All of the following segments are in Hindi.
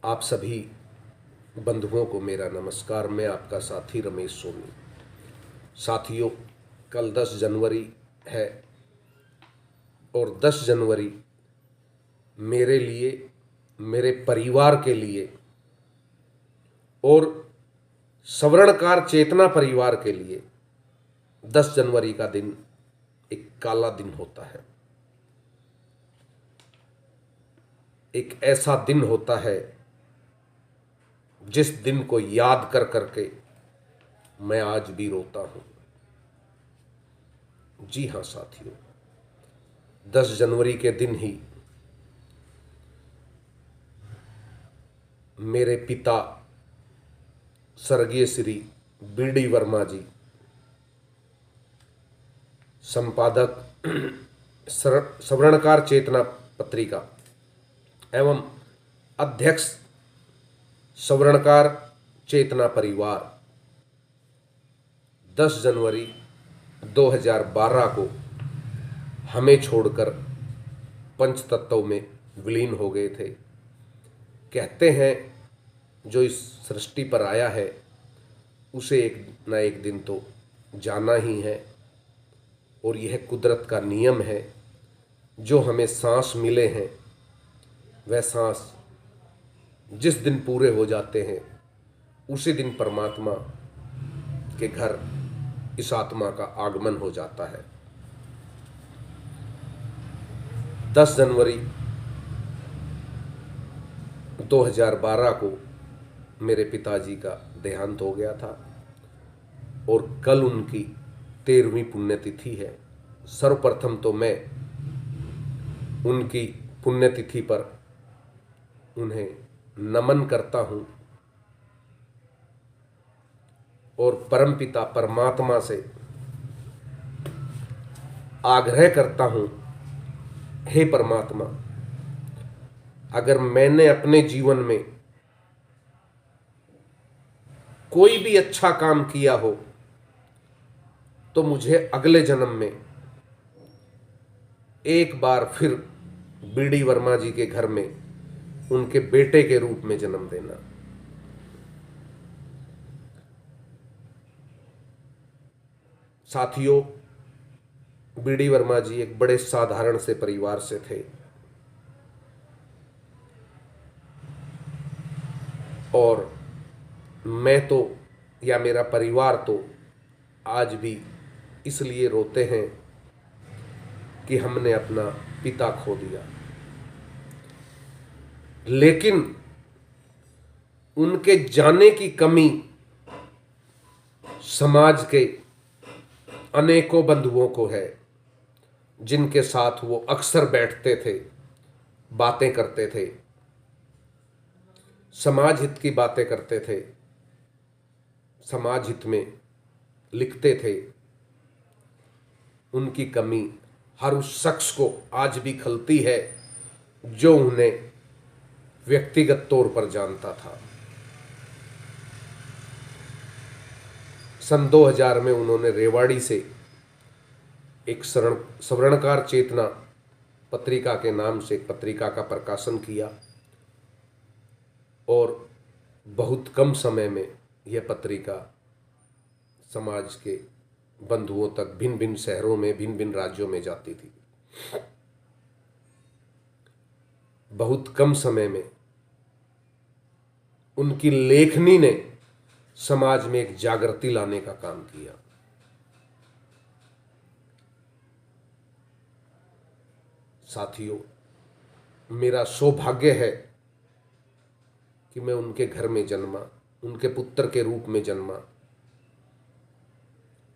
आप सभी बंधुओं को मेरा नमस्कार। मैं आपका साथी रमेश सोनी। साथियों, कल 10 जनवरी है और 10 जनवरी मेरे लिए, मेरे परिवार के लिए और सवर्णकार चेतना परिवार के लिए 10 जनवरी का दिन एक काला दिन होता है। एक ऐसा दिन होता है जिस दिन को याद कर करके मैं आज भी रोता हूं। जी हां साथियों, 10 जनवरी के दिन ही मेरे पिता स्वर्गीय श्री बी.डी. वर्मा जी, संपादक सवर्णकार चेतना पत्रिका एवं अध्यक्ष सवर्णकार चेतना परिवार, 10 जनवरी 2012 को हमें छोड़कर पंचतत्व में विलीन हो गए थे। कहते हैं जो इस सृष्टि पर आया है उसे एक न एक दिन तो जाना ही है, और यह कुदरत का नियम है। जो हमें सांस मिले हैं वह सांस जिस दिन पूरे हो जाते हैं उसी दिन परमात्मा के घर इस आत्मा का आगमन हो जाता है। 10 जनवरी 2012 को मेरे पिताजी का देहांत हो गया था और कल उनकी 13वीं पुण्यतिथि है। सर्वप्रथम तो मैं उनकी पुण्यतिथि पर उन्हें नमन करता हूं और परमपिता परमात्मा से आग्रह करता हूं, हे परमात्मा, अगर मैंने अपने जीवन में कोई भी अच्छा काम किया हो तो मुझे अगले जन्म में एक बार फिर बी.डी. वर्मा जी के घर में उनके बेटे के रूप में जन्म देना। साथियों, बी.डी. वर्मा जी एक बड़े साधारण से परिवार से थे और मैं तो या मेरा परिवार तो आज भी इसलिए रोते हैं कि हमने अपना पिता खो दिया, लेकिन उनके जाने की कमी समाज के अनेकों बंधुओं को है, जिनके साथ वो अक्सर बैठते थे, बातें करते थे, समाज हित की बातें करते थे, समाज हित में लिखते थे। उनकी कमी हर उस शख्स को आज भी खलती है जो उन्हें व्यक्तिगत तौर पर जानता था। सन 2000 में उन्होंने रेवाड़ी से एक सवर्णकार चेतना पत्रिका के नाम से एक पत्रिका का प्रकाशन किया और बहुत कम समय में यह पत्रिका समाज के बंधुओं तक भिन्न भिन्न शहरों में, भिन्न भिन्न राज्यों में जाती थी। बहुत कम समय में उनकी लेखनी ने समाज में एक जागृति लाने का काम किया। साथियों, मेरा सौभाग्य है कि मैं उनके घर में जन्मा, उनके पुत्र के रूप में जन्मा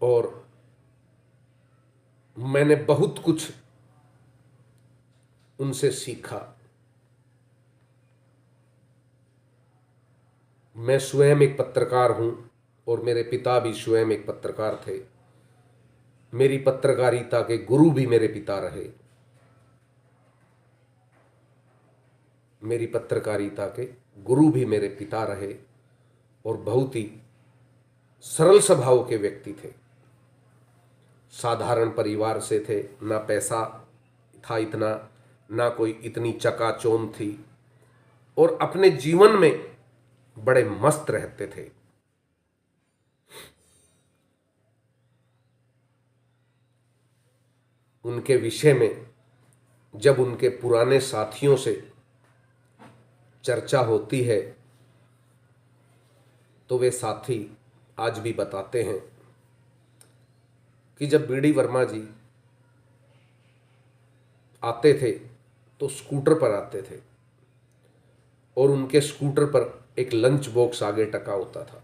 और मैंने बहुत कुछ उनसे सीखा। मैं स्वयं एक पत्रकार हूं और मेरे पिता भी स्वयं एक पत्रकार थे। मेरी पत्रकारिता के गुरु भी मेरे पिता रहे। मेरी पत्रकारिता के गुरु भी मेरे पिता रहे और बहुत ही सरल स्वभाव के व्यक्ति थे। साधारण परिवार से थे, ना पैसा था इतना, ना कोई इतनी चकाचौंध थी, और अपने जीवन में बड़े मस्त रहते थे। उनके विषय में जब उनके पुराने साथियों से चर्चा होती है तो वे साथी आज भी बताते हैं कि जब बीडी वर्मा जी आते थे तो स्कूटर पर आते थे और उनके स्कूटर पर एक लंच बॉक्स आगे टका होता था।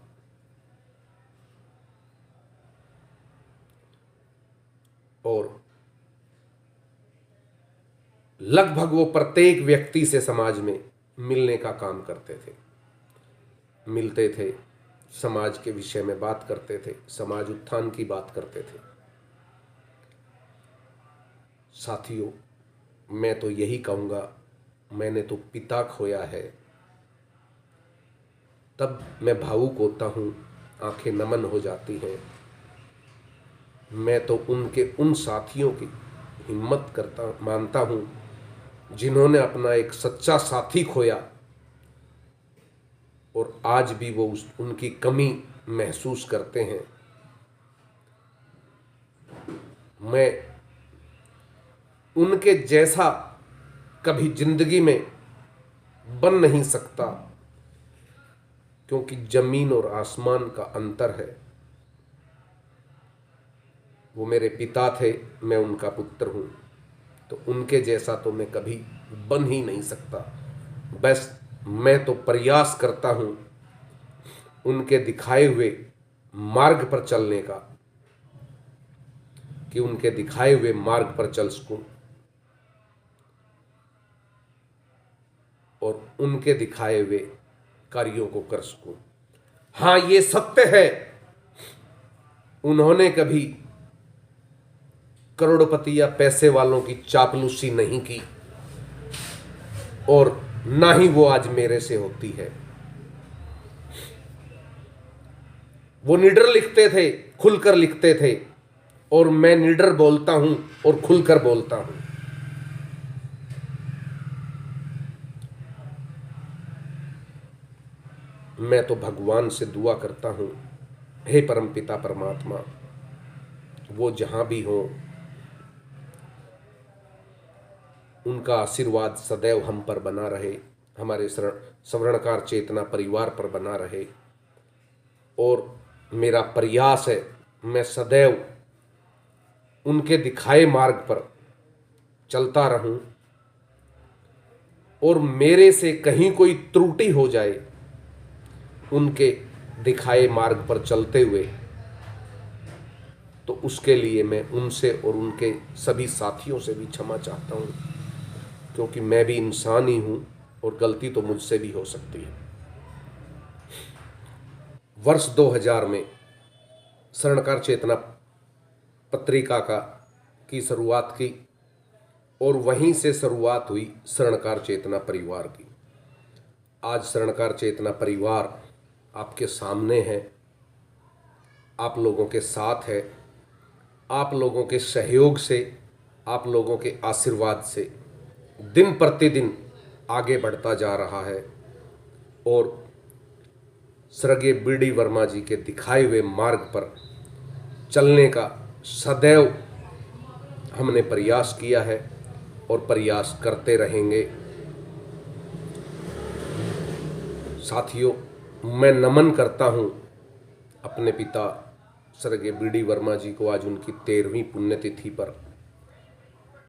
और लगभग वो प्रत्येक व्यक्ति से समाज में मिलने का काम करते थे, मिलते थे, समाज के विषय में बात करते थे, समाज उत्थान की बात करते थे। साथियों, मैं तो यही कहूँगा, मैंने तो पिता खोया है। तब मैं भावुक होता हूँ, आंखें नमन हो जाती हैं। मैं तो उनके उन साथियों की हिम्मत मानता हूँ जिन्होंने अपना एक सच्चा साथी खोया और आज भी वो उनकी कमी महसूस करते हैं। मैं उनके जैसा कभी जिंदगी में बन नहीं सकता, क्योंकि जमीन और आसमान का अंतर है। वो मेरे पिता थे, मैं उनका पुत्र हूँ, तो उनके जैसा तो मैं कभी बन ही नहीं सकता। बस मैं तो प्रयास करता हूँ उनके दिखाए हुए मार्ग पर चलने का, कि उनके दिखाए हुए मार्ग पर चल सकूं और उनके दिखाए हुए कार्यों को कर सकूं। हाँ, ये सत्य है, उन्होंने कभी करोड़पति या पैसे वालों की चापलूसी नहीं की और ना ही वो आज मेरे से होती है। वो निडर लिखते थे, खुलकर लिखते थे, और मैं निडर बोलता हूं और खुलकर बोलता हूं। मैं तो भगवान से दुआ करता हूं, हे परमपिता परमात्मा, वो जहां भी हो, उनका आशीर्वाद सदैव हम पर बना रहे, हमारे स्वर्णकार चेतना परिवार पर बना रहे। और मेरा प्रयास है, मैं सदैव उनके दिखाए मार्ग पर चलता रहूं, और मेरे से कहीं कोई त्रुटि हो जाए उनके दिखाए मार्ग पर चलते हुए, तो उसके लिए मैं उनसे और उनके सभी साथियों से भी क्षमा चाहता हूं, क्योंकि मैं भी इंसान ही हूं और गलती तो मुझसे भी हो सकती है। वर्ष 2000 में स्वर्णकार चेतना पत्रिका की शुरुआत की और वहीं से शुरुआत हुई स्वर्णकार चेतना परिवार की। आज स्वर्णकार चेतना परिवार आपके सामने है, आप लोगों के साथ है, आप लोगों के सहयोग से, आप लोगों के आशीर्वाद से दिन प्रतिदिन आगे बढ़ता जा रहा है। और स्वर्गीय बीडी वर्मा जी के दिखाए हुए मार्ग पर चलने का सदैव हमने प्रयास किया है और प्रयास करते रहेंगे। साथियों, मैं नमन करता हूं अपने पिता स्वर्गीय बीडी वर्मा जी को आज उनकी 13वीं पुण्यतिथि पर।